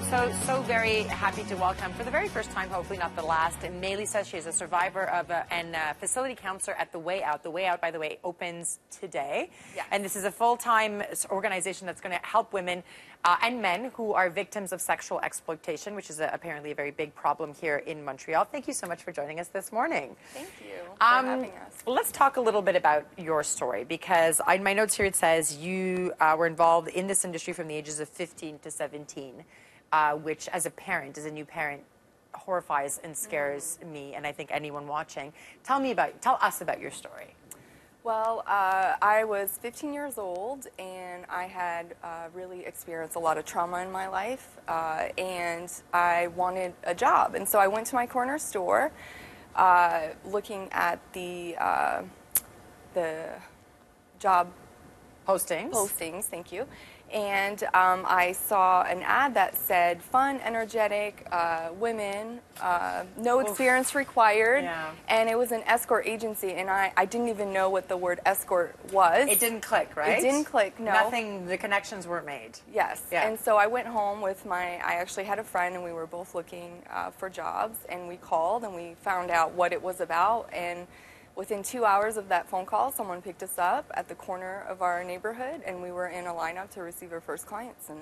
So very happy to welcome, for the very first time, hopefully not the last, Maylee says she is a survivor of and facility counselor at The Way Out. The Way Out, by the way, opens today. Yeah. And this is a full-time organization that's going to help women and men who are victims of sexual exploitation, which is apparently a very big problem here in Montreal. Thank you so much for joining us this morning. Thank you for having us. Let's talk a little bit about your story, because in my notes here it says you were involved in this industry from the ages of 15 to 17. Which, as a parent, as a new parent, horrifies and scares me, and I think anyone watching. Tell us about your story. Well, I was 15 years old, and I had really experienced a lot of trauma in my life, and I wanted a job. And so I went to my corner store, looking at the job postings. Thank you. And I saw an ad that said fun, energetic women, no experience required. Yeah. And it was an escort agency, and I didn't even know what the word escort was. It didn't click, right? It didn't click, no. Nothing, the connections weren't made. Yes. Yeah. And so I went home with I actually had a friend, and we were both looking for jobs, and we called and we found out what it was about. And within 2 hours of that phone call, someone picked us up at the corner of our neighborhood, and we were in a lineup to receive our first clients. And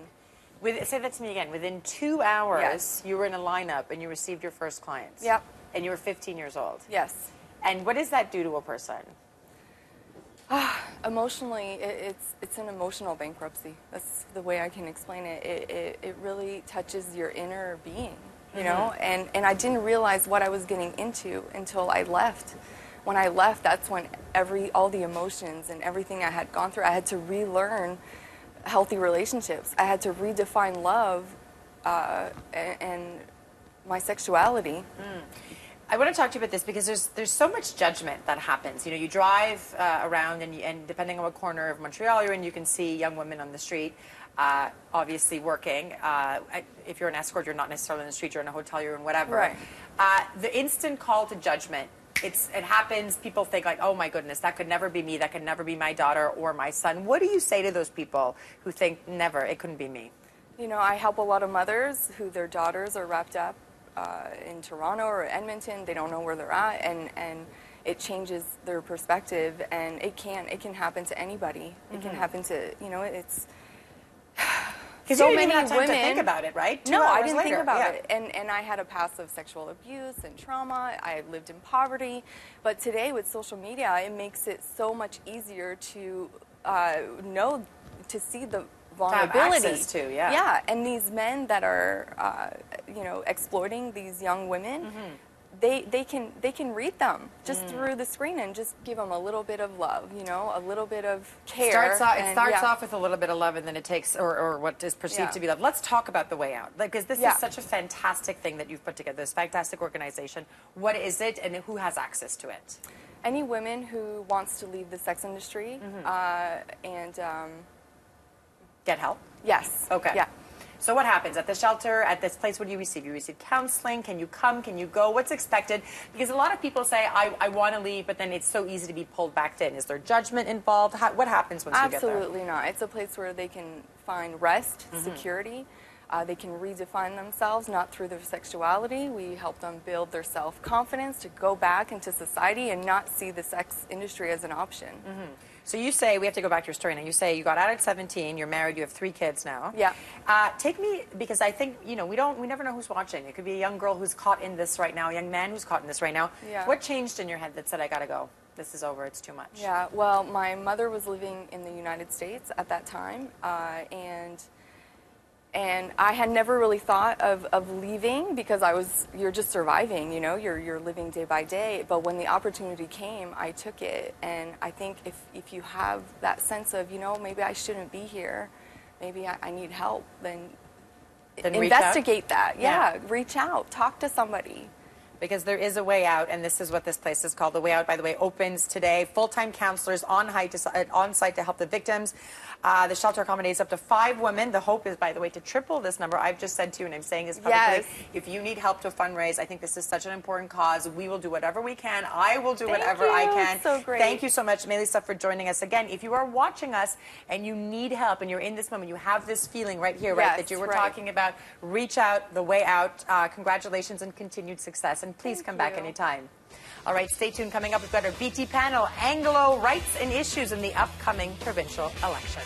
Say that to me again. Within 2 hours, yes, you were in a lineup and you received your first clients. Yep. And you were 15 years old. Yes. And what does that do to a person? Emotionally, it's an emotional bankruptcy. That's the way I can explain it. It really touches your inner being, you know? And I didn't realize what I was getting into until I left. When I left, that's when all the emotions and everything I had gone through, I had to relearn healthy relationships. I had to redefine love and my sexuality. I want to talk to you about this because there's so much judgment that happens. You know, you drive around and depending on what corner of Montreal you're in, you can see young women on the street, obviously working. If you're an escort, you're not necessarily in the street, you're in a hotel, you're in whatever. Right. The instant call to judgment, it happens. People think like, oh my goodness, that could never be me. That could never be my daughter or my son. What do you say to those people who think never, it couldn't be me? You know, I help a lot of mothers who their daughters are wrapped up in Toronto or Edmonton. They don't know where they're at, and it changes their perspective. And it can happen to anybody. It can happen to, you know, it's. Because so you didn't even have time to think about it, right? No, I didn't think about it. And I had a past of sexual abuse and trauma. I lived in poverty. But today with social media, it makes it so much easier to to see the vulnerability. To have access to, yeah. Yeah, and these men that are, you know, exploiting these young women, they can read them just through the screen and just give them a little bit of love, you know, a little bit of care. It starts off with a little bit of love, and then it takes, or what is perceived to be love. Let's talk about The Way Out, because this is such a fantastic thing that you've put together, this fantastic organization. What is it, and who has access to it? Any woman who wants to leave the sex industry and get help. Yes. Okay. Yeah. So what happens at the shelter, at this place? What do you receive? You receive counseling. Can you come? Can you go? What's expected? Because a lot of people say, I want to leave, but then it's so easy to be pulled back in. Is there judgment involved? What happens once you get there? Absolutely not. It's a place where they can find rest, security. They can redefine themselves, not through their sexuality. We help them build their self-confidence to go back into society and not see the sex industry as an option. So you say, we have to go back to your story now. You say you got out at 17, you're married, you have 3 kids now. Yeah. Take me, because I think, you know, we never know who's watching. It could be a young girl who's caught in this right now, a young man who's caught in this right now. Yeah. What changed in your head that said, I gotta go? This is over, it's too much. Yeah, well, my mother was living in the United States at that time, and I had never really thought of leaving because you're just surviving, you know, you're living day by day. But when the opportunity came, I took it. And I think if you have that sense of, you know, maybe I shouldn't be here, maybe I need help, then investigate that. Yeah, reach out, talk to somebody. because there is a way out, and this is what this place is called. The Way Out, by the way, opens today. Full-time counselors on site to help the victims. The shelter accommodates up to 5 women. The hope is, by the way, to triple this number. I've just said to you, and I'm saying this publicly, Yes. if you need help to fundraise, I think this is such an important cause. We will do whatever we can. I will do whatever I can. So great. Thank you so much, Melissa, for joining us again. If you are watching us and you need help and you're in this moment, you have this feeling right here, right, that you were talking about, reach out. The Way Out. Congratulations and continued success. And please come back anytime. All right, stay tuned. Coming up, we've got our BT panel, Anglo rights and issues in the upcoming provincial election.